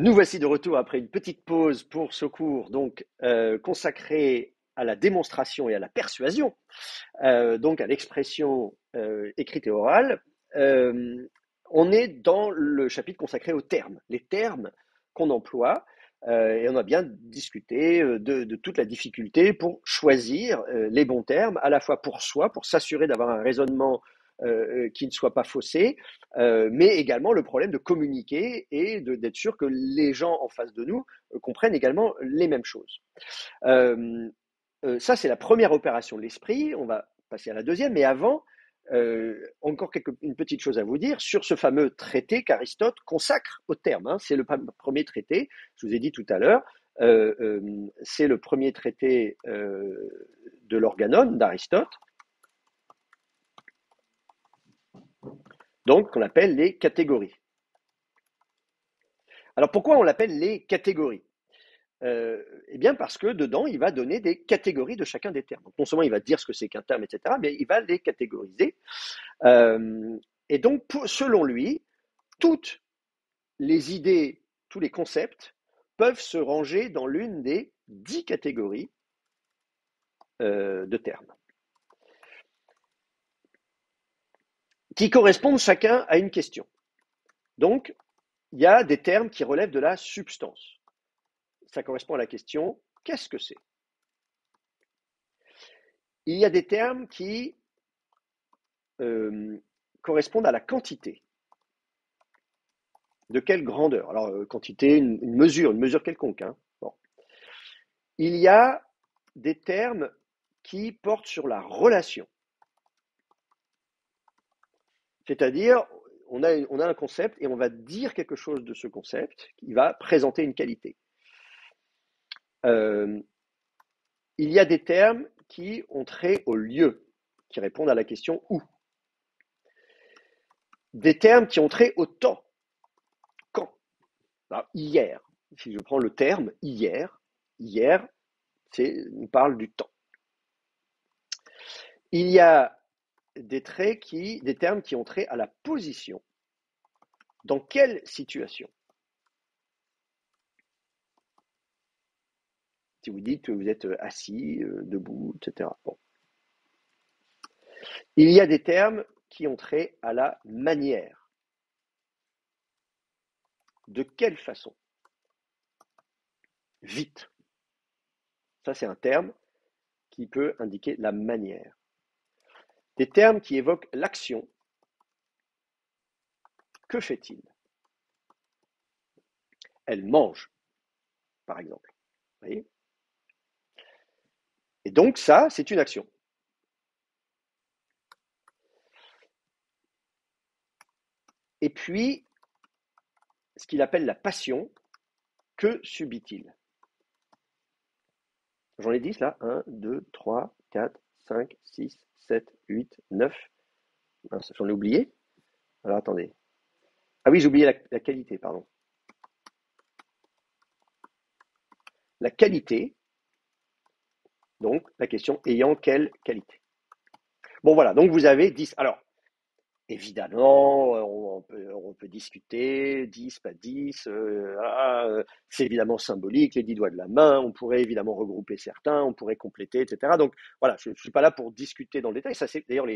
Nous voici de retour après une petite pause pour ce cours donc consacré à la démonstration et à la persuasion, donc à l'expression écrite et orale. Euh, on est dans le chapitre consacré aux termes, les termes qu'on emploie, et on a bien discuté de toute la difficulté pour choisir les bons termes, à la fois pour soi, pour s'assurer d'avoir un raisonnement qui ne soit pas faussé, mais également le problème de communiquer et d'être sûr que les gens en face de nous comprennent également les mêmes choses. Euh, Ça, c'est la première opération de l'esprit. On va passer à la deuxième, mais avant, encore une petite chose à vous dire sur ce fameux traité qu'Aristote consacre au terme. Hein. C'est le premier traité, je vous ai dit tout à l'heure, c'est le premier traité de l'Organon d'Aristote, donc qu'on appelle les catégories. Alors pourquoi on l'appelle les catégories? Eh bien parce que dedans, il va donner des catégories de chacun des termes. Donc, non seulement il va dire ce que c'est qu'un terme, etc., mais il va les catégoriser. Euh, et donc, selon lui, toutes les idées, tous les concepts peuvent se ranger dans l'une des 10 catégories de termes, qui correspondent chacun à une question. Donc, il y a des termes qui relèvent de la substance. Ça correspond à la question, qu'est-ce que c'est? Il y a des termes qui correspondent à la quantité. De quelle grandeur? Alors, quantité, une mesure quelconque. Hein. Bon. Il y a des termes qui portent sur la relation. C'est-à-dire, on a un concept et on va dire quelque chose de ce concept qui va présenter une qualité. Euh, il y a des termes qui ont trait au lieu, qui répondent à la question où. Des termes qui ont trait au temps, quand. Alors, hier, si je prends le terme hier, on parle du temps. Il y a des termes qui ont trait à la position. Dans quelle situation? Si vous dites que vous êtes assis, debout, etc. Bon. Il y a des termes qui ont trait à la manière. De quelle façon? Vite. Ça, c'est un terme qui peut indiquer la manière. Des termes qui évoquent l'action. Que fait-il? Elle mange, par exemple. Vous voyez? Et donc, ça, c'est une action. Et puis, ce qu'il appelle la passion, que subit-il? J'en ai 10 là. 1, 2, 3, 4, 5, 6, 7, 8, 9. J'en ai oublié. Alors attendez. Ah oui, j'ai oublié la qualité, pardon. La qualité, donc la question ayant quelle qualité? Bon voilà, donc vous avez 10. Alors, évidemment, on peut discuter, 10, pas 10. C'est évidemment symbolique, les 10 doigts de la main. On pourrait évidemment regrouper certains, on pourrait compléter, etc. Donc voilà, je ne suis pas là pour discuter dans le détail. Ça, c'est d'ailleurs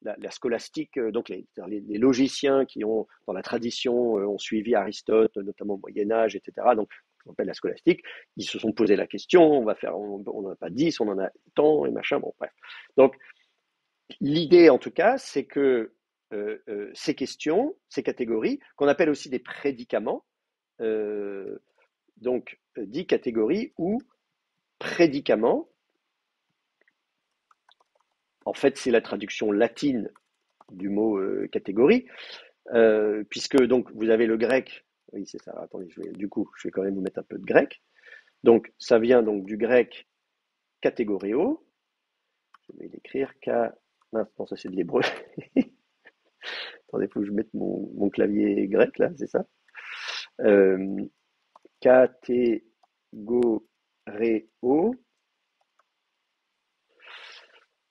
la scolastique, donc les logiciens qui ont, dans la tradition, ont suivi Aristote, notamment au Moyen-Âge, etc. Donc, on appelle la scolastique. Ils se sont posé la question, on n'en a pas 10, on en a tant, et machin, bon, bref. Donc, l'idée, en tout cas, c'est que ces questions, ces catégories, qu'on appelle aussi des prédicaments, donc 10 catégories ou prédicaments, en fait, c'est la traduction latine du mot catégorie, puisque donc vous avez le grec, oui, c'est ça, attendez, je vais quand même vous mettre un peu de grec. Donc, ça vient donc du grec catégoréo, je vais l'écrire, non, ça c'est de l'hébreu. Attendez, il faut que je mette mon clavier grec là, c'est ça? Euh, Catégoréo,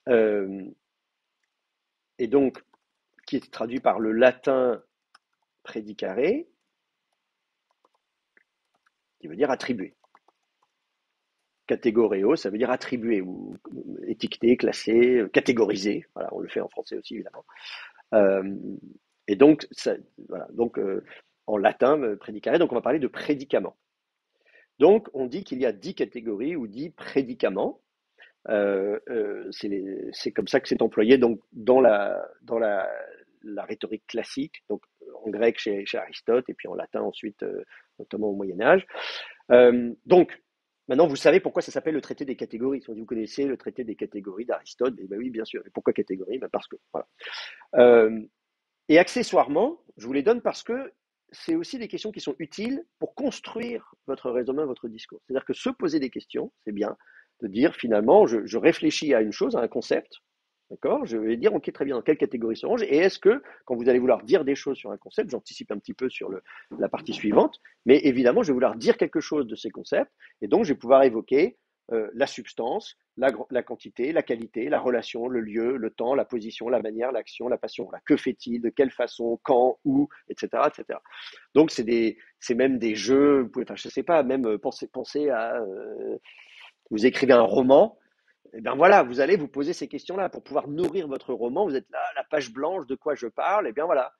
euh, et donc qui est traduit par le latin prédicare, qui veut dire attribuer. Catégoréo, ça veut dire attribuer ou étiqueter, classer, catégoriser. Voilà, on le fait en français aussi évidemment. Euh, et donc, voilà, donc en latin, prédicare. Donc, on va parler de prédicaments. Donc, on dit qu'il y a 10 catégories ou 10 prédicaments. C'est comme ça que c'est employé donc dans la rhétorique classique, donc en grec chez Aristote et puis en latin ensuite, notamment au Moyen Âge. Donc, maintenant vous savez pourquoi ça s'appelle le traité des catégories. Si vous connaissez le traité des catégories d'Aristote, eh ben oui, bien sûr. Et pourquoi catégorie? Ben parce que voilà. Euh, et accessoirement, je vous les donne parce que c'est aussi des questions qui sont utiles pour construire votre raisonnement, votre discours. C'est-à-dire que se poser des questions, c'est bien de dire finalement, je réfléchis à une chose, à un concept, d'accord? Je vais dire, ok, très bien, dans quelle catégorie se range? Et est-ce que, quand vous allez vouloir dire des choses sur un concept, j'anticipe un petit peu sur la partie suivante, mais évidemment, je vais vouloir dire quelque chose de ces concepts, et donc je vais pouvoir évoquer la substance, la quantité, la qualité, la relation, le lieu, le temps, la position, la manière, l'action, la passion. Là, que fait-il, de quelle façon, quand, où, etc., etc. Donc c'est même des jeux. Vous pouvez, enfin, je sais pas, même penser à vous écrivez un roman. Et bien voilà, vous allez vous poser ces questions-là pour pouvoir nourrir votre roman. Vous êtes là, la page blanche, de quoi je parle. Et bien voilà,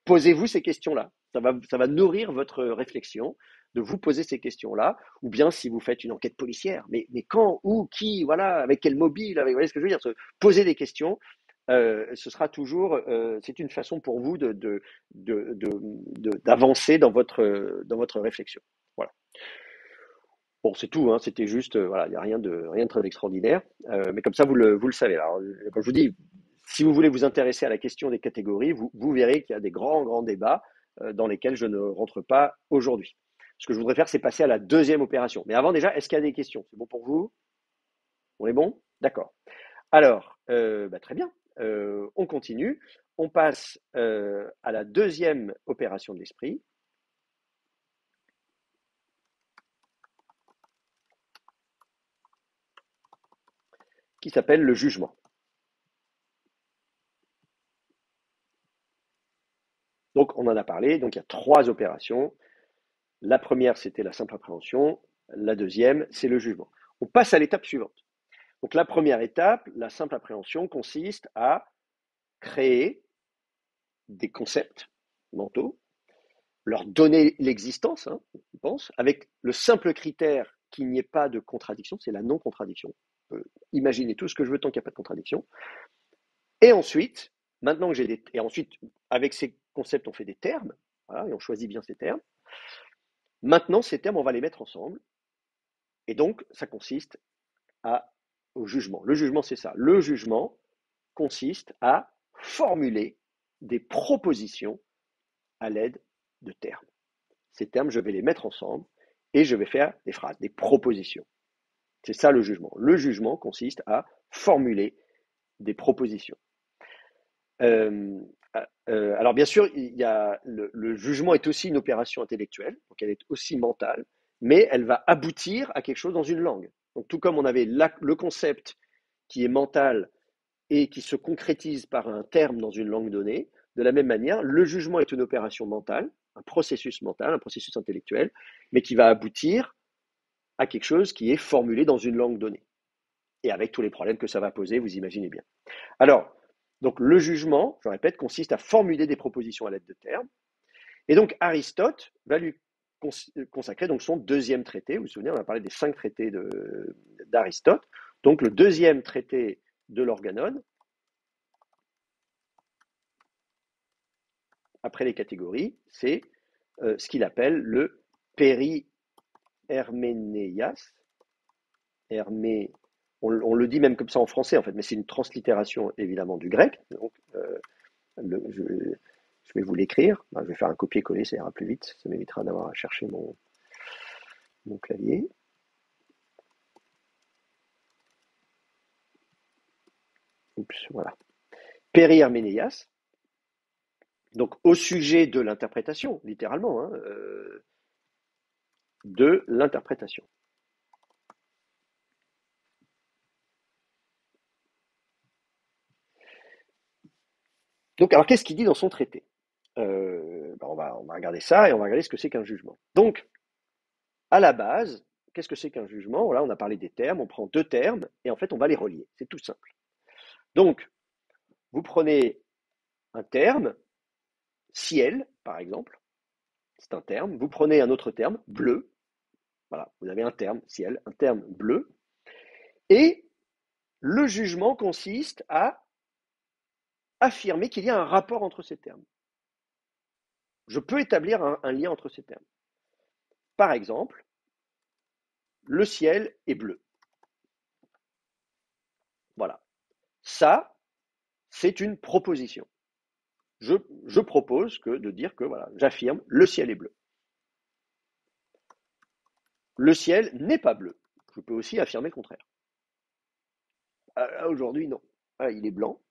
posez-vous ces questions-là. Ça va nourrir votre réflexion de vous poser ces questions-là. Ou bien si vous faites une enquête policière, mais quand, où, qui, voilà, avec quel mobile, vous voyez ce que je veux dire, poser des questions. Ce sera toujours, c'est une façon pour vous d'avancer dans votre réflexion. Voilà. Bon, c'est tout, hein, c'était juste, voilà, il n'y a rien de très extraordinaire, mais comme ça, vous le savez. Alors, comme je vous dis, si vous voulez vous intéresser à la question des catégories, vous verrez qu'il y a des grands, grands débats dans lesquels je ne rentre pas aujourd'hui. Ce que je voudrais faire, c'est passer à la deuxième opération. Mais avant, déjà, est-ce qu'il y a des questions? C'est bon pour vous? On est bon? D'accord. Alors, bah, très bien. On continue. On passe à la deuxième opération de l'esprit, qui s'appelle le jugement. Donc, on en a parlé. Donc, il y a 3 opérations. La première, c'était la simple appréhension. La deuxième, c'est le jugement. On passe à l'étape suivante. Donc, la première étape, la simple appréhension, consiste à créer des concepts mentaux, leur donner l'existence, hein, je pense, avec le simple critère qu'il n'y ait pas de contradiction, c'est la non-contradiction. On peut imaginer tout ce que je veux tant qu'il n'y a pas de contradiction. Et ensuite, et ensuite, avec ces concepts, on fait des termes, voilà, et on choisit bien ces termes. Maintenant, ces termes, on va les mettre ensemble. Et donc, ça consiste au jugement. Le jugement, c'est ça. Le jugement consiste à formuler des propositions à l'aide de termes. Ces termes, je vais les mettre ensemble et je vais faire des phrases, des propositions. C'est ça le jugement. Le jugement consiste à formuler des propositions. Euh, alors bien sûr, le jugement est aussi une opération intellectuelle, donc elle est aussi mentale, mais elle va aboutir à quelque chose dans une langue. Donc tout comme on avait le concept qui est mental et qui se concrétise par un terme dans une langue donnée, de la même manière, le jugement est une opération mentale, un processus mental, un processus intellectuel, mais qui va aboutir à quelque chose qui est formulé dans une langue donnée. Et avec tous les problèmes que ça va poser, vous imaginez bien. Alors, donc le jugement, je répète, consiste à formuler des propositions à l'aide de termes. Et donc Aristote va lui consacrer donc son deuxième traité. Vous vous souvenez, on a parlé des 5 traités d'Aristote. Donc le deuxième traité de l'Organon, après les catégories, c'est ce qu'il appelle le périherménéias. On le dit même comme ça en français en fait, mais c'est une translittération évidemment du grec. Donc, je vais vous l'écrire. Je vais faire un copier-coller, ça ira plus vite. Ça m'évitera d'avoir à chercher mon clavier. Oups, voilà. Périherménéias. Donc au sujet de l'interprétation, littéralement, hein, de l'interprétation. Donc, alors qu'est-ce qu'il dit dans son traité? On va regarder ça et on va regarder ce que c'est qu'un jugement. Donc, à la base, qu'est-ce que c'est qu'un jugement? Voilà, on a parlé des termes, on prend deux termes et en fait on va les relier. C'est tout simple. Donc, vous prenez un terme, ciel par exemple, c'est un terme. Vous prenez un autre terme, bleu. Voilà, vous avez un terme, ciel, un terme bleu. Et le jugement consiste à affirmer qu'il y a un rapport entre ces termes. Je peux établir un lien entre ces termes. Par exemple, le ciel est bleu. Voilà. Ça, c'est une proposition. Je propose de dire que voilà, j'affirme le ciel est bleu. Le ciel n'est pas bleu. Je peux aussi affirmer le contraire. Aujourd'hui, non. Il est blanc.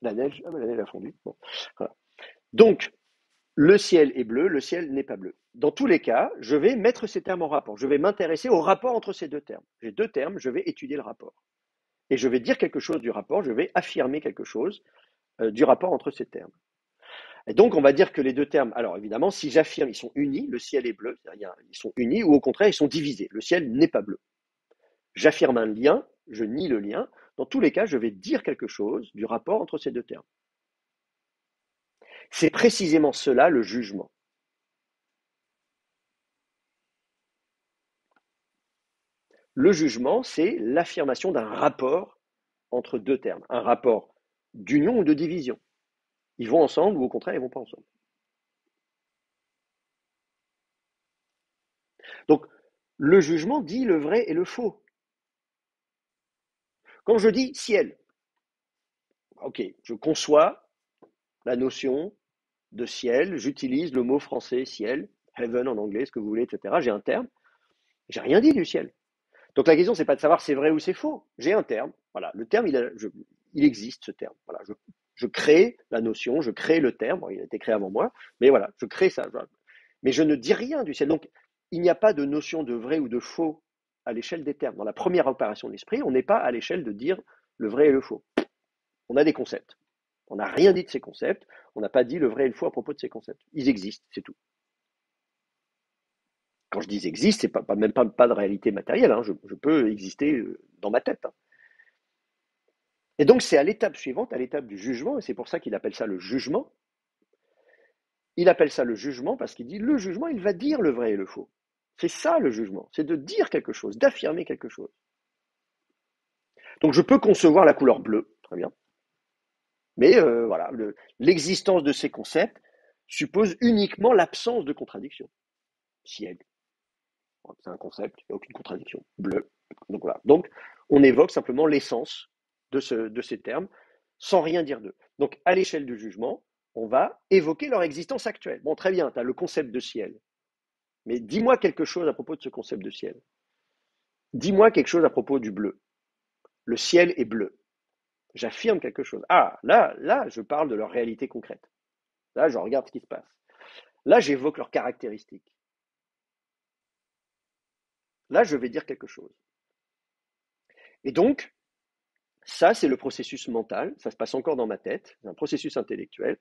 La neige a fondu. Bon. Voilà. Donc, le ciel est bleu, le ciel n'est pas bleu. Dans tous les cas, je vais mettre ces termes en rapport. Je vais m'intéresser au rapport entre ces deux termes. J'ai deux termes, je vais étudier le rapport. Et je vais dire quelque chose du rapport, je vais affirmer quelque chose du rapport entre ces termes. Et donc, on va dire que les deux termes, alors évidemment, si j'affirme, ils sont unis, le ciel est bleu, ils sont unis, ou au contraire, ils sont divisés, le ciel n'est pas bleu. J'affirme un lien, je nie le lien. Dans tous les cas, je vais dire quelque chose du rapport entre ces deux termes. C'est précisément cela le jugement. Le jugement, c'est l'affirmation d'un rapport entre deux termes, un rapport d'union ou de division. Ils vont ensemble ou au contraire, ils ne vont pas ensemble. Donc, le jugement dit le vrai et le faux. Quand je dis ciel, ok, je conçois la notion de ciel, j'utilise le mot français ciel, heaven en anglais, ce que vous voulez, etc. J'ai un terme, j'ai rien dit du ciel. Donc la question, c'est pas de savoir si c'est vrai ou c'est faux. J'ai un terme, voilà, le terme, il existe ce terme. Voilà, je crée la notion, je crée le terme, bon, il a été créé avant moi, mais voilà, je crée ça. Mais je ne dis rien du ciel. Donc il n'y a pas de notion de vrai ou de faux à l'échelle des termes. Dans la première opération de l'esprit, on n'est pas à l'échelle de dire le vrai et le faux. On a des concepts. On n'a rien dit de ces concepts, on n'a pas dit le vrai et le faux à propos de ces concepts. Ils existent, c'est tout. Quand je dis ils existent, c'est même pas de réalité matérielle, hein. Je peux exister dans ma tête, hein. Et donc c'est à l'étape suivante, à l'étape du jugement, et c'est pour ça qu'il appelle ça le jugement. Il appelle ça le jugement parce qu'il dit le jugement, il va dire le vrai et le faux. C'est ça le jugement, c'est de dire quelque chose, d'affirmer quelque chose. Donc je peux concevoir la couleur bleue, très bien, mais voilà, l'existence de ces concepts suppose uniquement l'absence de contradiction. Ciel, c'est un concept, il n'y a aucune contradiction. Bleu, donc voilà. Donc on évoque simplement l'essence de ces termes sans rien dire d'eux. Donc à l'échelle du jugement, on va évoquer leur existence actuelle. Bon, très bien, tu as le concept de ciel, mais dis-moi quelque chose à propos de ce concept de ciel. Dis-moi quelque chose à propos du bleu. Le ciel est bleu. J'affirme quelque chose. Ah, là, je parle de leur réalité concrète. Là, je regarde ce qui se passe. Là, j'évoque leurs caractéristiques. Là, je vais dire quelque chose. Et donc, ça, c'est le processus mental. Ça se passe encore dans ma tête. C'est un processus intellectuel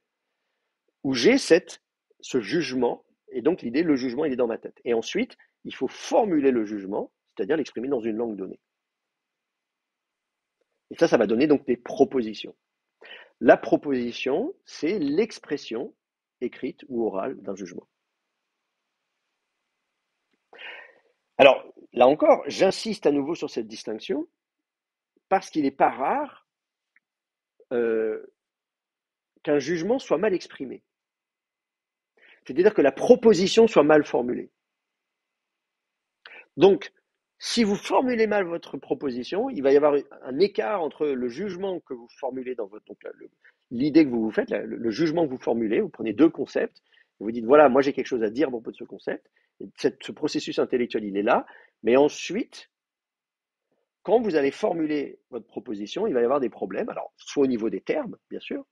où j'ai ce jugement. Et donc, l'idée, le jugement, il est dans ma tête. Et ensuite, il faut formuler le jugement, c'est-à-dire l'exprimer dans une langue donnée. Et ça va donner donc des propositions. La proposition, c'est l'expression écrite ou orale d'un jugement. Alors, là encore, j'insiste à nouveau sur cette distinction parce qu'il n'est pas rare euh, qu'un jugement soit mal exprimé. C'est-à-dire que la proposition soit mal formulée. Donc, si vous formulez mal votre proposition, il va y avoir un écart entre le jugement que vous formulez dans votre, donc l'idée que vous vous faites, le jugement que vous formulez, vous prenez deux concepts, vous dites voilà, moi j'ai quelque chose à dire à propos de ce concept, et ce processus intellectuel il est là, mais ensuite, quand vous allez formuler votre proposition, il va y avoir des problèmes, alors soit au niveau des termes, bien sûr,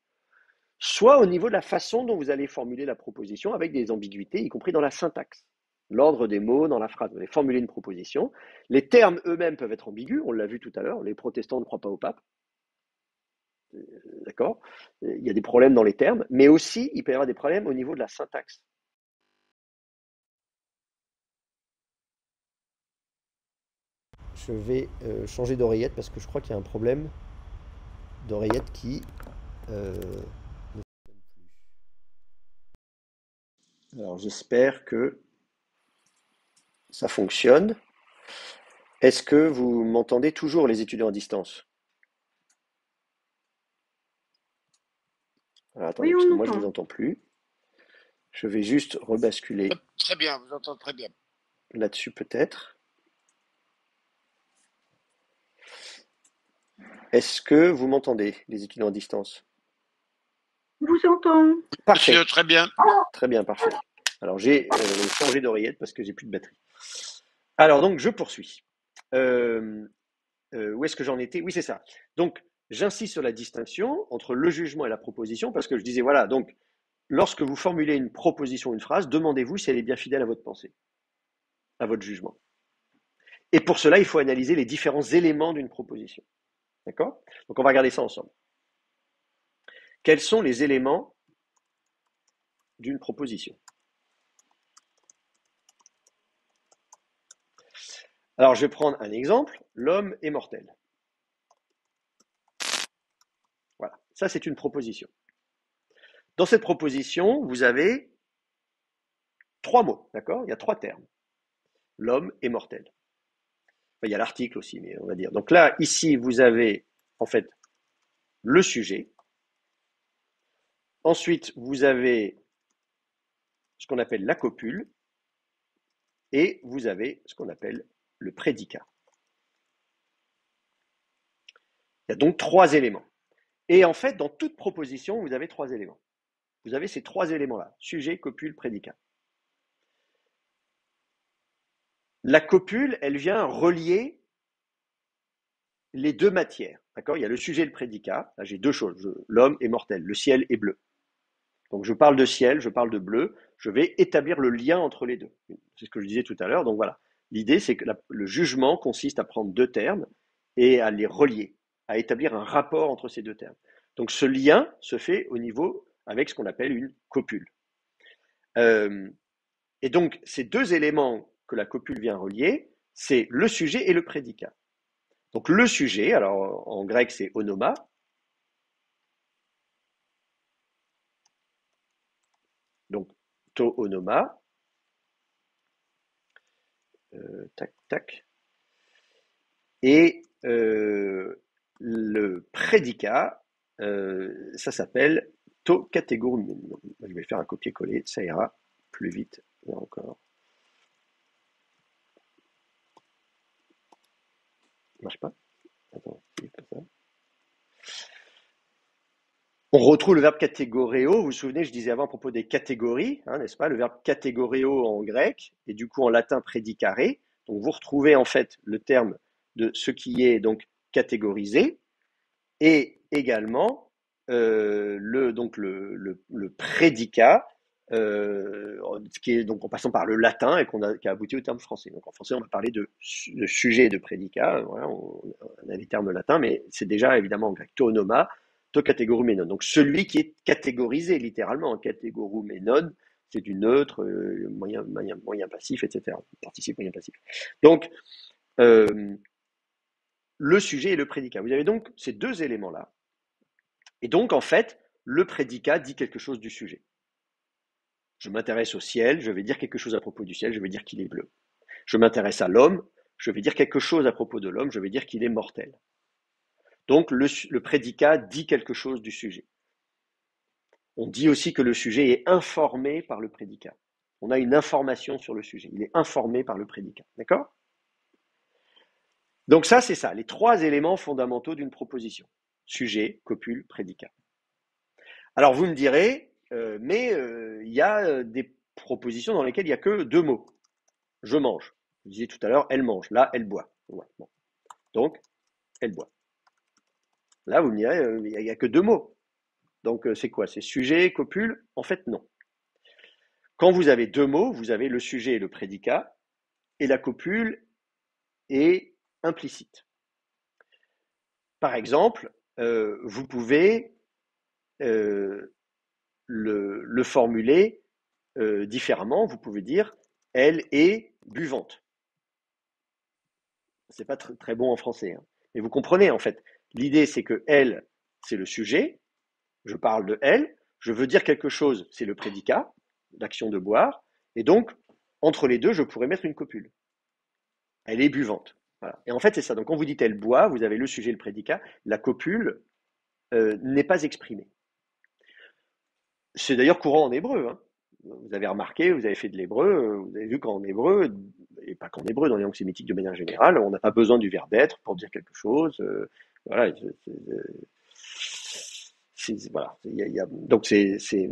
soit au niveau de la façon dont vous allez formuler la proposition avec des ambiguïtés, y compris dans la syntaxe. L'ordre des mots dans la phrase. Vous allez formuler une proposition. Les termes eux-mêmes peuvent être ambigus, on l'a vu tout à l'heure, les protestants ne croient pas au pape, d'accord? Il y a des problèmes dans les termes, mais aussi il peut y avoir des problèmes au niveau de la syntaxe. Je vais changer d'oreillette parce que je crois qu'il y a un problème d'oreillette qui ne fonctionne plus. Alors j'espère que ça fonctionne. Est-ce que vous m'entendez toujours, les étudiants à distance? Alors, attendez, Oui, parce que on moi je vous entend. entends plus. Je vais juste rebasculer Très bien, vous entendez très bien. là-dessus peut-être. Est-ce que vous m'entendez, les étudiants à distance? On vous entend. Parfait, Monsieur, très bien. très bien, parfait. Alors j'ai changé d'oreillette parce que j'ai plus de batterie. Alors donc je poursuis. Euh, où est-ce que j'en étais? Oui, c'est ça. Donc j'insiste sur la distinction entre le jugement et la proposition parce que je disais voilà, donc lorsque vous formulez une proposition, une phrase, demandez-vous si elle est bien fidèle à votre pensée, à votre jugement. Et pour cela, il faut analyser les différents éléments d'une proposition. D'accord? Donc on va regarder ça ensemble. Quels sont les éléments d'une proposition? Alors je vais prendre un exemple. L'homme est mortel. Voilà. Ça, c'est une proposition. Dans cette proposition, vous avez trois mots. D'accord? Il y a trois termes. L'homme est mortel. Enfin, il y a l'article aussi, mais on va dire. Donc là, ici, vous avez en fait le sujet. Ensuite, vous avez ce qu'on appelle la copule. Et vous avez ce qu'on appelle le prédicat. Il y a donc trois éléments. Et en fait, dans toute proposition, vous avez trois éléments. Vous avez ces trois éléments-là, sujet, copule, prédicat. La copule, elle vient relier les deux matières. D'accord? Il y a le sujet et le prédicat. Là, j'ai deux choses. L'homme est mortel, le ciel est bleu. Donc je parle de ciel, je parle de bleu, je vais établir le lien entre les deux. C'est ce que je disais tout à l'heure. Donc voilà. L'idée, c'est que le jugement consiste à prendre deux termes et à les relier, à établir un rapport entre ces deux termes. Donc ce lien se fait au niveau avec ce qu'on appelle une copule. Euh, et donc ces deux éléments que la copule vient relier, c'est le sujet et le prédicat. Donc le sujet, alors en grec c'est onoma, donc to onoma, tac tac, et le prédicat, ça s'appelle to catégorie. Je vais faire un copier-coller, ça ira plus vite. Là encore. Ça marche pas? Attends, c'est pas ça. On retrouve le verbe catégoréo. Vous vous souvenez, je disais avant à propos des catégories, hein, n'est-ce pas? Le verbe catégoréo en grec et du coup en latin prédicare. Donc vous retrouvez en fait le terme de ce qui est donc catégorisé et également le prédicat, qui est donc en passant par le latin et qui a abouti au terme français. Donc en français, on va parler de sujet et de prédicat. Voilà, on a les termes latins, mais c'est déjà évidemment en grec to onoma, to catégoruménon. Donc celui qui est catégorisé littéralement, catégoruménon, c'est du neutre, moyen passif, etc. Participe moyen passif. Donc euh, le sujet et le prédicat. Vous avez donc ces deux éléments-là. Et donc, en fait, le prédicat dit quelque chose du sujet. Je m'intéresse au ciel, je vais dire quelque chose à propos du ciel, je vais dire qu'il est bleu. Je m'intéresse à l'homme, je vais dire quelque chose à propos de l'homme, je vais dire qu'il est mortel. Donc, le prédicat dit quelque chose du sujet. On dit aussi que le sujet est informé par le prédicat. On a une information sur le sujet. Il est informé par le prédicat. D'accord? Donc ça, c'est ça, les trois éléments fondamentaux d'une proposition. Sujet, copule, prédicat. Alors vous me direz, mais il y a des propositions dans lesquelles il n'y a que deux mots. Je mange. Vous disiez tout à l'heure, elle mange. Là, elle boit. Ouais, bon. Donc, elle boit. Là, vous me direz, il n'y a que deux mots. Donc, c'est quoi? C'est sujet, copule? En fait, non. Quand vous avez deux mots, vous avez le sujet et le prédicat, et la copule est implicite. Par exemple, vous pouvez le formuler différemment. Vous pouvez dire, elle est buvante. C'est pas très bon en français, hein. Mais vous comprenez, en fait. L'idée, c'est que elle, c'est le sujet. Je parle de elle. Je veux dire quelque chose, c'est le prédicat, l'action de boire. Et donc, entre les deux, je pourrais mettre une copule. Elle est buvante. Voilà. Et en fait, c'est ça. Donc, quand vous dites elle boit, vous avez le sujet et le prédicat. La copule n'est pas exprimée. C'est d'ailleurs courant en hébreu, hein. Vous avez remarqué, vous avez fait de l'hébreu, vous avez vu qu'en hébreu, et pas qu'en hébreu, dans les langues sémitiques de manière générale, on n'a pas besoin du verbe être pour dire quelque chose. Voilà, voilà. Donc c'est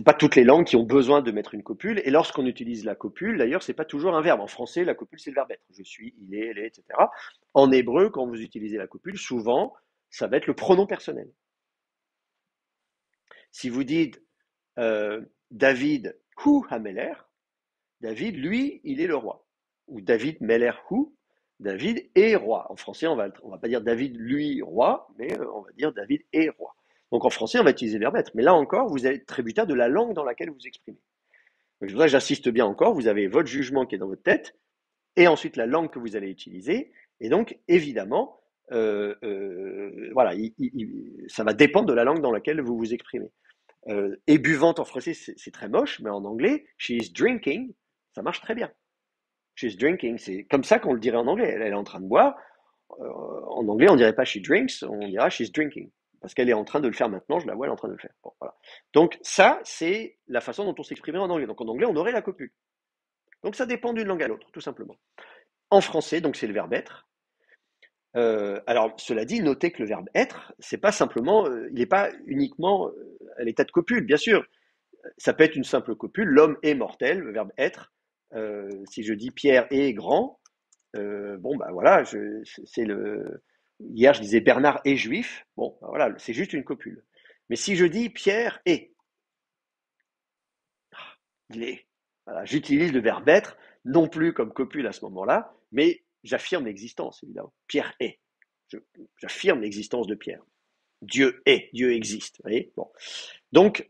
pas toutes les langues qui ont besoin de mettre une copule. Et lorsqu'on utilise la copule, d'ailleurs, c'est pas toujours un verbe. En français, la copule, c'est le verbe être. Je suis, il est, elle est, etc. En hébreu, quand vous utilisez la copule, souvent, ça va être le pronom personnel. Si vous dites David hu hameler, David, lui, il est le roi. Ou David meler hu, David est roi. En français, on va pas dire David, lui, roi, mais on va dire David est roi. Donc en français, on va utiliser le verbe être. Mais là encore, vous êtes tributaire de la langue dans laquelle vous exprimez. Donc, je voudrais que j'insiste bien encore, vous avez votre jugement qui est dans votre tête, et ensuite la langue que vous allez utiliser. Et donc, évidemment, voilà, ça va dépendre de la langue dans laquelle vous vous exprimez. Et buvante en français, c'est très moche, mais en anglais, she is drinking, ça marche très bien. She is drinking, c'est comme ça qu'on le dirait en anglais. Elle est en train de boire. En anglais, on dirait pas she drinks, on dira she's drinking. Parce qu'elle est en train de le faire maintenant, je la vois, elle est en train de le faire. Bon, voilà. Donc ça, c'est la façon dont on s'exprimerait en anglais. Donc en anglais, on aurait la copule. Donc ça dépend d'une langue à l'autre, tout simplement. En français, donc c'est le verbe être. Alors, cela dit, notez que le verbe être, c'est pas simplement, il n'est pas uniquement à l'état de copule, bien sûr. Ça peut être une simple copule. L'homme est mortel, le verbe être. Si je dis Pierre est grand, bon, bah voilà, c'est le. Hier, je disais Bernard est juif. Bon, bah voilà, c'est juste une copule. Mais si je dis Pierre est, il est. Voilà, j'utilise le verbe être, non plus comme copule à ce moment-là, mais j'affirme l'existence, évidemment. Pierre est. J'affirme l'existence de Pierre. Dieu est, Dieu existe. Vous voyez, bon. Donc,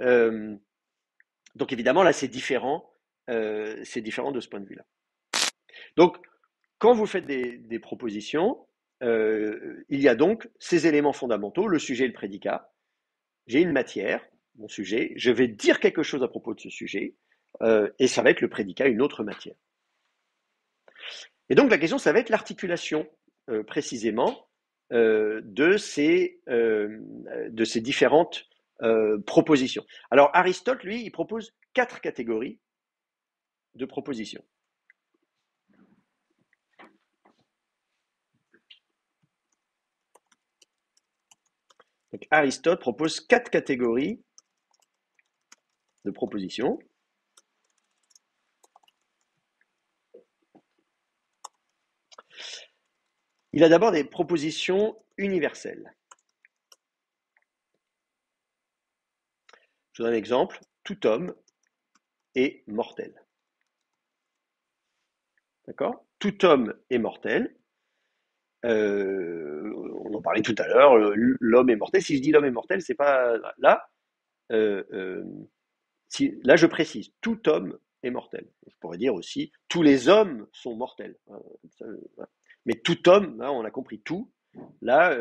évidemment, là, c'est différent de ce point de vue-là. Donc, quand vous faites des propositions, il y a donc ces éléments fondamentaux, le sujet et le prédicat. J'ai une matière, mon sujet, je vais dire quelque chose à propos de ce sujet, et ça va être le prédicat, une autre matière. Et donc la question, ça va être l'articulation, précisément, de ces différentes propositions. Alors Aristote, lui, il propose 4 catégories de propositions. Donc Aristote propose 4 catégories de propositions. Il a d'abord des propositions universelles. Je vous donne un exemple. Tout homme est mortel. D'accord? Tout homme est mortel. On en parlait tout à l'heure, l'homme est mortel. Si je dis l'homme est mortel, c'est pas là. Là, je précise, tout homme est mortel. Je pourrais dire aussi, tous les hommes sont mortels. Mais tout homme, là, on a compris tout, là,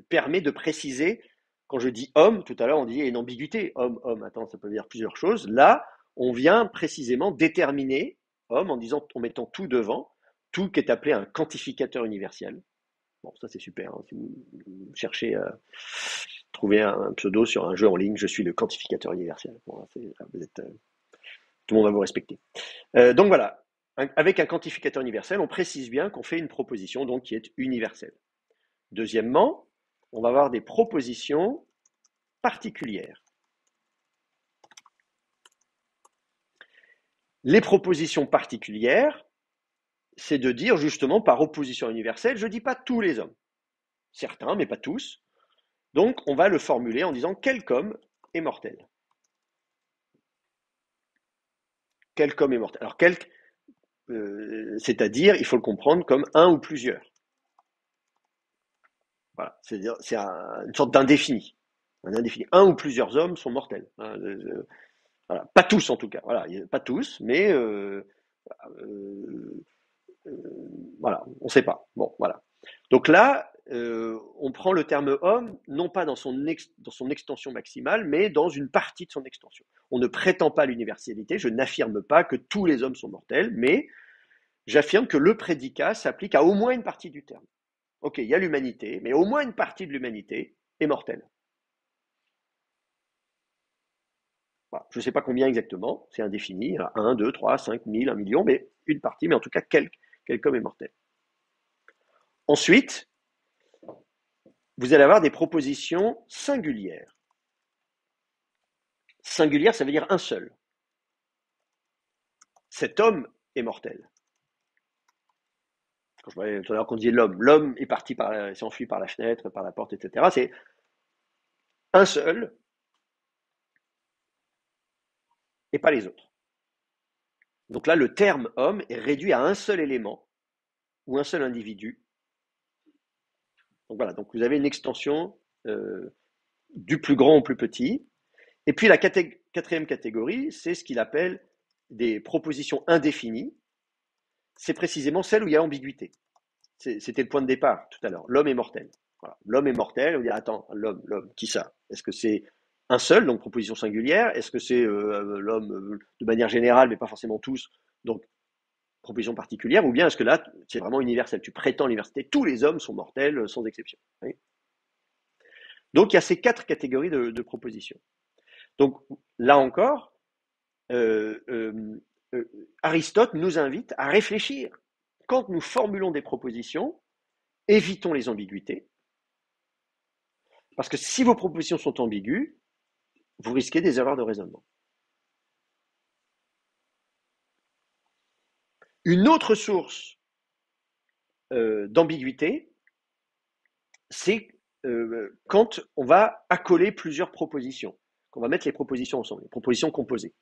permet de préciser, quand je dis homme, tout à l'heure on dit une ambiguïté, homme, homme, attends, ça peut dire plusieurs choses. Là, on vient précisément déterminer homme en disant, en mettant tout devant, tout qui est appelé un quantificateur universel. Bon, ça c'est super, hein. Si vous cherchez à trouver un pseudo sur un jeu en ligne, je suis le quantificateur universel. Bon, vous êtes, tout le monde va vous respecter. Donc voilà, avec un quantificateur universel, on précise bien qu'on fait une proposition donc, qui est universelle. Deuxièmement, on va avoir des propositions particulières. Les propositions particulières, c'est de dire justement par opposition universelle, je ne dis pas tous les hommes, certains, mais pas tous. Donc on va le formuler en disant quelque homme est mortel. Quelque homme est mortel. Alors quelque, c'est-à-dire, il faut le comprendre comme un ou plusieurs. Voilà, c'est-à-dire c'est une sorte d'indéfini. Un indéfini. Un ou plusieurs hommes sont mortels. Voilà. Pas tous en tout cas. Voilà, pas tous, mais voilà. On ne sait pas. Bon, voilà. Donc là, on prend le terme homme, non pas dans son extension maximale, mais dans une partie de son extension. On ne prétend pas à l'universalité, je n'affirme pas que tous les hommes sont mortels, mais j'affirme que le prédicat s'applique à au moins une partie du terme. Ok, il y a l'humanité, mais au moins une partie de l'humanité est mortelle. Voilà. Je ne sais pas combien exactement, c'est indéfini, 1, 2, 3, 5, 1000, 1 million, mais une partie, mais en tout cas, quelques homme est mortel. Ensuite, vous allez avoir des propositions singulières. Singulière, ça veut dire un seul. Cet homme est mortel. Quand je parlais tout à l'heure qu'on disait l'homme est parti s'est enfui par la fenêtre, par la porte, etc. C'est un seul et pas les autres. Donc là, le terme homme est réduit à un seul élément ou un seul individu. Donc voilà, donc vous avez une extension du plus grand au plus petit. Et puis la quatrième catégorie, c'est ce qu'il appelle des propositions indéfinies. C'est précisément celle où il y a ambiguïté. C'était le point de départ tout à l'heure. L'homme est mortel. Voilà. L'homme est mortel. On dit attends, l'homme, qui ça? Est-ce que c'est un seul, donc proposition singulière? Est-ce que c'est l'homme de manière générale, mais pas forcément tous, donc proposition particulière? Ou bien est-ce que là, c'est vraiment universel? Tu prétends l'université, tous les hommes sont mortels sans exception. Oui. Donc il y a ces quatre catégories de propositions. Donc là encore, Aristote nous invite à réfléchir. Quand nous formulons des propositions, évitons les ambiguïtés, parce que si vos propositions sont ambiguës, vous risquez des erreurs de raisonnement. Une autre source d'ambiguïté, c'est quand on va accoler plusieurs propositions, qu'on va mettre les propositions ensemble, les propositions composées.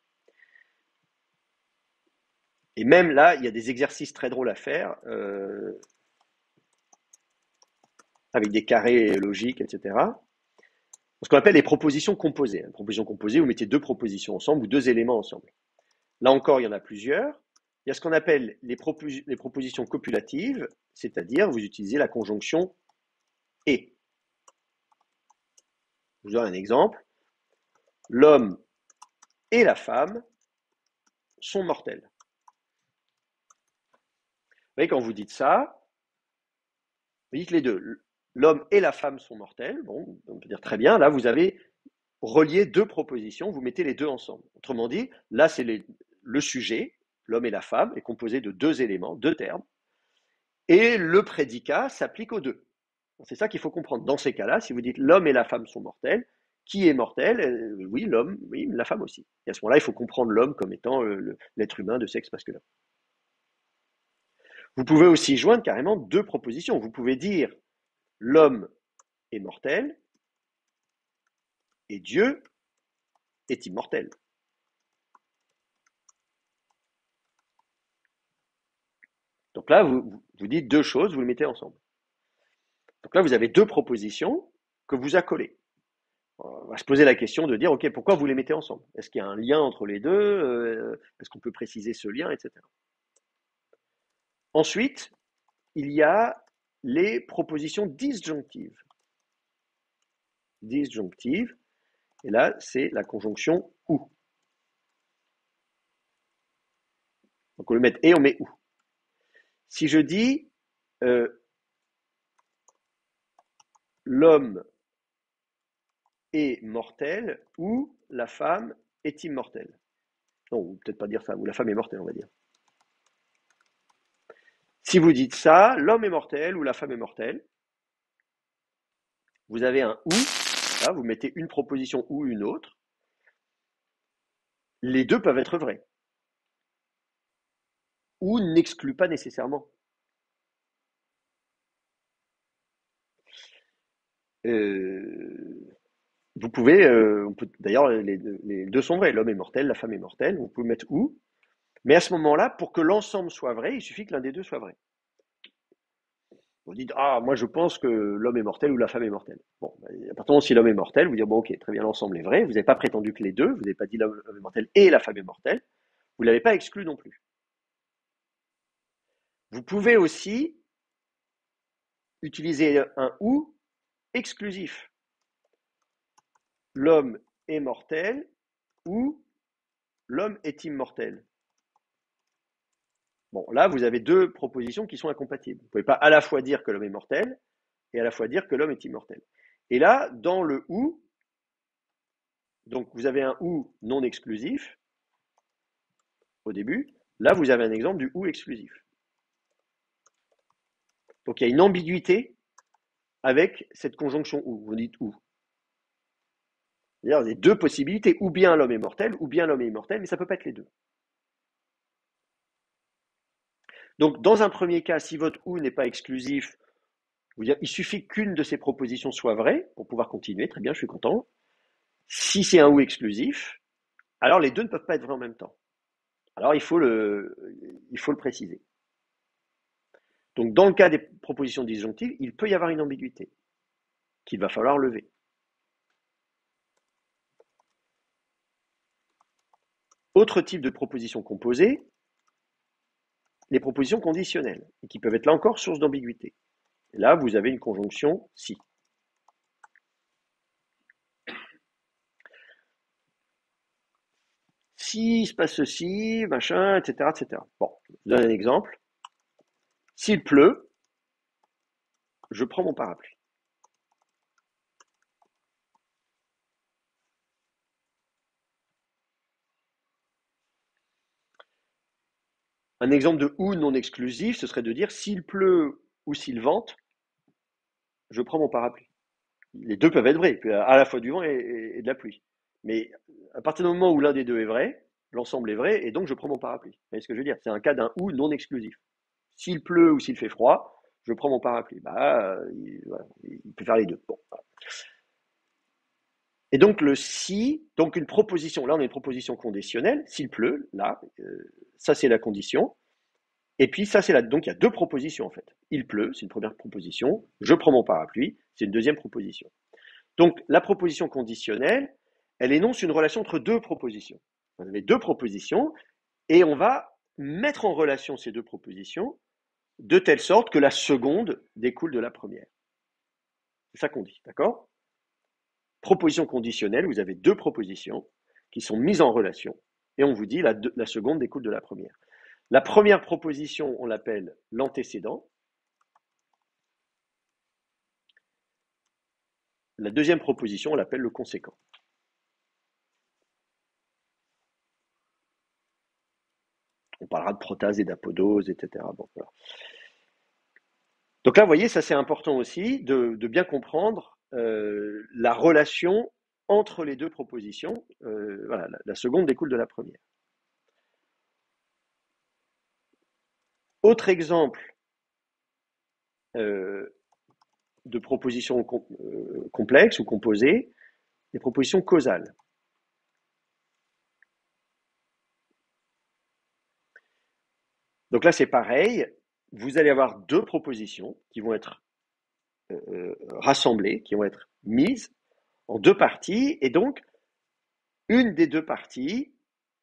Et même là, il y a des exercices très drôles à faire, avec des carrés logiques, etc. Ce qu'on appelle les propositions composées. Une proposition composée, vous mettez deux propositions ensemble ou deux éléments ensemble. Là encore, il y en a plusieurs. Il y a ce qu'on appelle les propositions copulatives, c'est-à-dire vous utilisez la conjonction et. Je vous donne un exemple. L'homme et la femme sont mortels. Vous voyez, quand vous dites ça, vous dites les deux. L'homme et la femme sont mortels. Bon, on peut dire très bien. Là, vous avez relié deux propositions, vous mettez les deux ensemble. Autrement dit, là, c'est le sujet, l'homme et la femme, est composé de deux éléments, deux termes, et le prédicat s'applique aux deux. C'est ça qu'il faut comprendre. Dans ces cas-là, si vous dites l'homme et la femme sont mortels, qui est mortel? Oui, l'homme, oui, la femme aussi. Et à ce moment-là, il faut comprendre l'homme comme étant l'être humain de sexe masculin. Vous pouvez aussi joindre carrément deux propositions. Vous pouvez dire l'homme est mortel et Dieu est immortel. Donc là, vous dites deux choses, vous les mettez ensemble. Donc là, vous avez deux propositions que vous accolez. On va se poser la question de dire, ok, pourquoi vous les mettez ensemble? Est-ce qu'il y a un lien entre les deux? Est-ce qu'on peut préciser ce lien, etc. Ensuite, il y a les propositions disjonctives. Disjonctives, et là, c'est la conjonction ou. Donc, au lieu de mettre et, on met ou. Si je dis l'homme est mortel ou la femme est immortelle. Non, peut-être pas dire ça, ou la femme est mortelle, on va dire. Si vous dites ça, l'homme est mortel ou la femme est mortelle, vous avez un ou, là, vous mettez une proposition ou une autre. Les deux peuvent être vrais. Ou n'excluent pas nécessairement. Vous pouvez, d'ailleurs, les deux sont vrais. L'homme est mortel, la femme est mortelle. Vous pouvez mettre ou. Mais à ce moment-là, pour que l'ensemble soit vrai, il suffit que l'un des deux soit vrai. Vous dites, ah, moi je pense que l'homme est mortel ou la femme est mortelle. Bon, à partir du moment où si l'homme est mortel, vous dites, bon, ok, très bien, l'ensemble est vrai. Vous n'avez pas prétendu que les deux, vous n'avez pas dit l'homme est mortel et la femme est mortelle. Vous ne l'avez pas exclu non plus. Vous pouvez aussi utiliser un ou exclusif. L'homme est mortel ou l'homme est immortel. Bon, là, vous avez deux propositions qui sont incompatibles. Vous ne pouvez pas à la fois dire que l'homme est mortel et à la fois dire que l'homme est immortel. Et là, dans le ou, donc vous avez un ou non exclusif au début. Là, vous avez un exemple du ou exclusif. Donc il y a une ambiguïté avec cette conjonction ou. Vous dites ou. C'est-à-dire, il y a deux possibilités. Ou bien l'homme est mortel, ou bien l'homme est immortel, mais ça ne peut pas être les deux. Donc, dans un premier cas, si votre ou n'est pas exclusif, il suffit qu'une de ces propositions soit vraie pour pouvoir continuer. Très bien, je suis content. Si c'est un ou exclusif, alors les deux ne peuvent pas être vrais en même temps. Alors, il faut le préciser. Donc, dans le cas des propositions disjonctives, il peut y avoir une ambiguïté qu'il va falloir lever. Autre type de proposition composée, les propositions conditionnelles, et qui peuvent être là encore source d'ambiguïté. Et là, vous avez une conjonction si. Si il se passe ceci, machin, etc., etc. Bon, je vous donne un exemple. S'il pleut, je prends mon parapluie. Un exemple de ou non exclusif, ce serait de dire s'il pleut ou s'il vente, je prends mon parapluie. Les deux peuvent être vrais, puis à la fois du vent et de la pluie. Mais à partir du moment où l'un des deux est vrai, l'ensemble est vrai, et donc je prends mon parapluie. Vous voyez ce que je veux dire? C'est un cas d'un ou non exclusif. S'il pleut ou s'il fait froid, je prends mon parapluie. Voilà, il peut faire les deux. Bon, voilà. Et donc le si, donc une proposition, là on a une proposition conditionnelle, s'il pleut, là, ça c'est la condition. Et puis ça c'est donc il y a deux propositions en fait. Il pleut, c'est une première proposition, je prends mon parapluie, c'est une deuxième proposition. Donc la proposition conditionnelle, elle énonce une relation entre deux propositions. Vous avez deux propositions et on va mettre en relation ces deux propositions de telle sorte que la seconde découle de la première. C'est ça qu'on dit, d'accord? Proposition conditionnelle, vous avez deux propositions qui sont mises en relation et on vous dit la seconde découle de la première. La première proposition, on l'appelle l'antécédent. La deuxième proposition, on l'appelle le conséquent. On parlera de protase et d'apodose, etc. Bon, voilà. Donc là, vous voyez, ça c'est important aussi de bien comprendre la relation entre les deux propositions. Voilà, la seconde découle de la première. Autre exemple de propositions complexes ou composées, les propositions causales. Donc là, c'est pareil. Vous allez avoir deux propositions qui vont être rassemblées, qui vont être mises en deux parties, et donc une des deux parties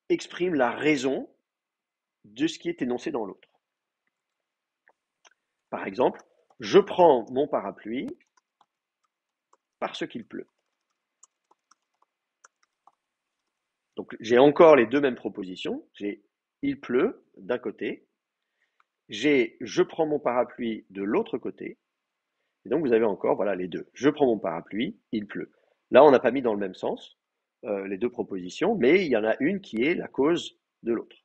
exprime la raison de ce qui est énoncé dans l'autre. Par exemple, je prends mon parapluie parce qu'il pleut. Donc j'ai encore les deux mêmes propositions. J'ai il pleut d'un côté, j'ai je prends mon parapluie de l'autre côté, et donc vous avez encore voilà les deux. Je prends mon parapluie, il pleut. Là, on n'a pas mis dans le même sens les deux propositions, mais il y en a une qui est la cause de l'autre.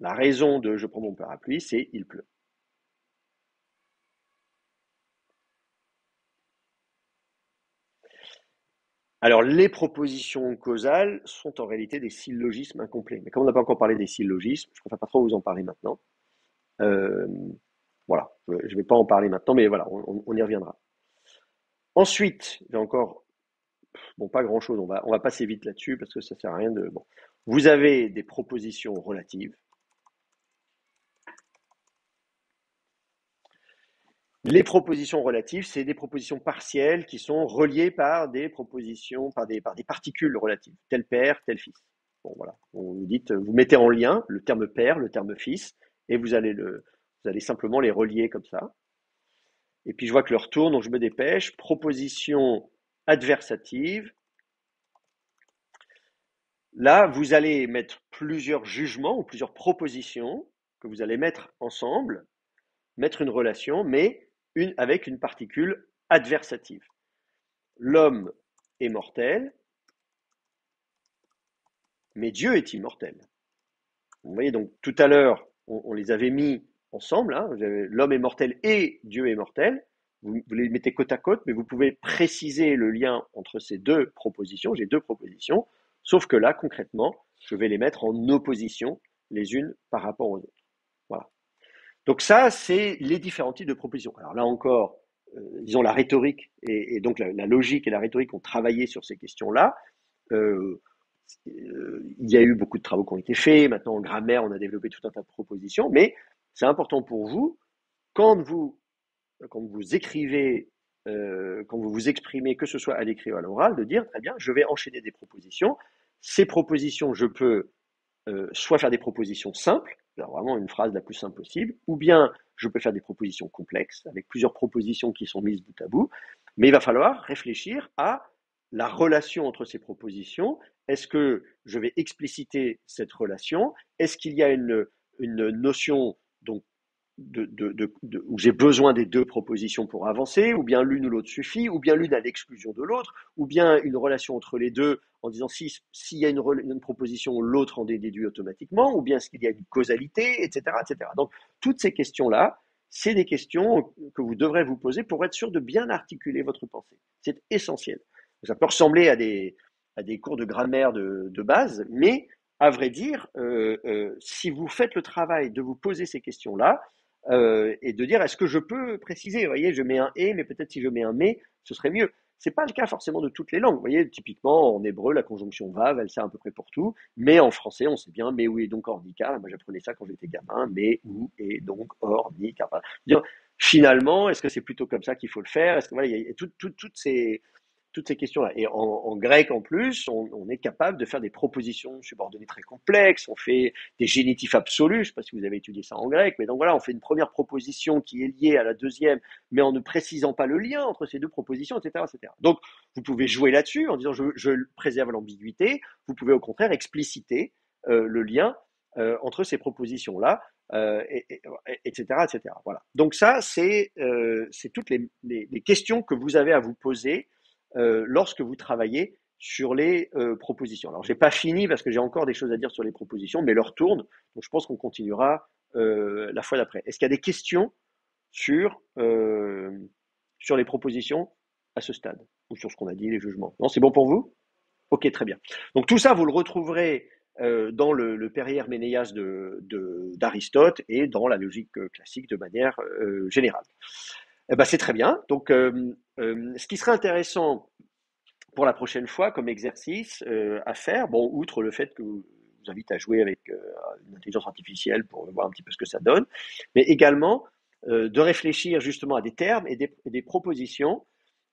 La raison de je prends mon parapluie, c'est il pleut. Alors, les propositions causales sont en réalité des syllogismes incomplets. Mais comme on n'a pas encore parlé des syllogismes, je ne préfère pas trop vous en parler maintenant. Euh, voilà, je ne vais pas en parler maintenant, mais voilà, on y reviendra. Ensuite, j'ai encore, bon, pas grand-chose, on va passer vite là-dessus parce que ça ne sert à rien de... Bon. Vous avez des propositions relatives. Les propositions relatives, c'est des propositions partielles qui sont reliées par des propositions, par des particules relatives, tel père, tel fils. Bon, voilà. Vous dites, vous mettez en lien le terme père, le terme fils, et vous allez simplement les relier comme ça. Et puis je vois que l'heure tourne, donc je me dépêche. Proposition adversative. Là, vous allez mettre plusieurs jugements ou plusieurs propositions que vous allez mettre ensemble, mettre une relation, mais avec une particule adversative. L'homme est mortel, mais Dieu est immortel. Vous voyez, donc tout à l'heure, on les avait mis ensemble, hein, l'homme est mortel et Dieu est mortel. Vous les mettez côte à côte, mais vous pouvez préciser le lien entre ces deux propositions. J'ai deux propositions, sauf que là, concrètement, je vais les mettre en opposition les unes par rapport aux autres. Voilà. Donc ça, c'est les différents types de propositions. Alors là encore, disons la rhétorique et donc la logique et la rhétorique ont travaillé sur ces questions-là. Euh, il y a eu beaucoup de travaux qui ont été faits. Maintenant, en grammaire, on a développé tout un tas de propositions. Mais c'est important pour vous, quand vous, quand vous écrivez, quand vous vous exprimez, que ce soit à l'écrit ou à l'oral, de dire, très bien, je vais enchaîner des propositions. Ces propositions, je peux soit faire des propositions simples, vraiment une phrase la plus simple possible, ou bien je peux faire des propositions complexes, avec plusieurs propositions qui sont mises bout à bout, mais il va falloir réfléchir à la relation entre ces propositions. Est-ce que je vais expliciter cette relation? Est-ce qu'il y a une notion donc où j'ai besoin des deux propositions pour avancer, ou bien l'une ou l'autre suffit, ou bien l'une à l'exclusion de l'autre, ou bien une relation entre les deux en disant s'il y a une proposition, l'autre en déduit automatiquement, ou bien est-ce qu'il y a une causalité, etc., etc. Donc toutes ces questions-là, c'est des questions que vous devrez vous poser pour être sûr de bien articuler votre pensée. C'est essentiel. Ça peut ressembler à des cours de grammaire de base, mais à vrai dire, si vous faites le travail de vous poser ces questions-là, et de dire est-ce que je peux préciser, vous voyez, je mets un et, mais peut-être si je mets un mais, ce serait mieux. C'est pas le cas forcément de toutes les langues. Vous voyez, typiquement en hébreu, la conjonction va, elle sert à peu près pour tout, mais en français, on sait bien mais, ou et donc ornica. Moi, j'apprenais ça quand j'étais gamin, mais, ou et donc ornica. Enfin, finalement, est-ce que c'est plutôt comme ça qu'il faut le faire? Est-ce que voilà, il y a toutes ces questions-là. Et en grec, en plus, on est capable de faire des propositions subordonnées très complexes. On fait des génitifs absolus. Je ne sais pas si vous avez étudié ça en grec, mais donc voilà, on fait une première proposition qui est liée à la deuxième, mais en ne précisant pas le lien entre ces deux propositions, etc., etc. Donc, vous pouvez jouer là-dessus en disant je préserve l'ambiguïté. Vous pouvez au contraire expliciter le lien entre ces propositions-là. Etc., etc. Voilà. Donc ça, c'est toutes les questions que vous avez à vous poser lorsque vous travaillez sur les propositions. Alors, j'ai pas fini parce que j'ai encore des choses à dire sur les propositions, mais l'heure tourne, donc je pense qu'on continuera la fois d'après. Est-ce qu'il y a des questions sur, sur les propositions à ce stade ou sur ce qu'on a dit, les jugements? Non, c'est bon pour vous? Ok, très bien. Donc tout ça, vous le retrouverez dans le Périère Ménéas d'Aristote et dans la logique classique de manière générale. Eh ben, c'est très bien. Donc, ce qui serait intéressant pour la prochaine fois comme exercice à faire, bon, outre le fait que je vous invite à jouer avec une intelligence artificielle pour voir un petit peu ce que ça donne, mais également de réfléchir justement à des termes et des propositions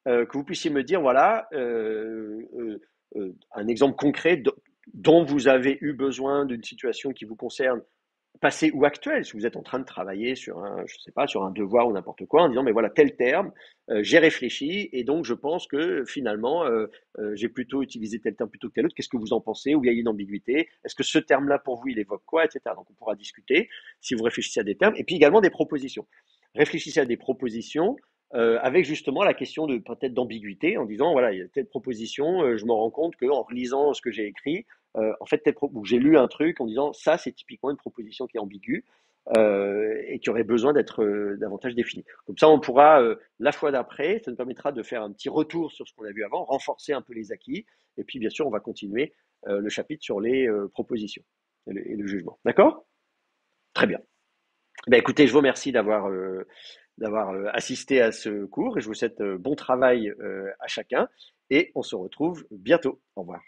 que vous puissiez me dire, voilà, un exemple concret dont vous avez eu besoin d'une situation qui vous concerne passé ou actuel, si vous êtes en train de travailler sur un, je sais pas, sur un devoir ou n'importe quoi, en disant, mais voilà, tel terme, j'ai réfléchi, et donc je pense que finalement, j'ai plutôt utilisé tel terme plutôt que tel autre. Qu'est-ce que vous en pensez? Ou il y a une ambiguïté? Est-ce que ce terme-là, pour vous, il évoque quoi, etc. Donc on pourra discuter si vous réfléchissez à des termes, et puis également des propositions. Réfléchissez à des propositions avec justement la question de peut-être d'ambiguïté, en disant, voilà, il y a telle proposition, je me rends compte qu'en relisant ce que j'ai écrit, en fait, ou j'ai lu un truc en disant ça, c'est typiquement une proposition qui est ambiguë et qui aurait besoin d'être davantage définie. Comme ça, on pourra, la fois d'après, ça nous permettra de faire un petit retour sur ce qu'on a vu avant, renforcer un peu les acquis, et puis bien sûr, on va continuer le chapitre sur les propositions et le jugement. D'accord? Très bien. Ben, écoutez, je vous remercie d'avoir assisté à ce cours et je vous souhaite bon travail à chacun et on se retrouve bientôt. Au revoir.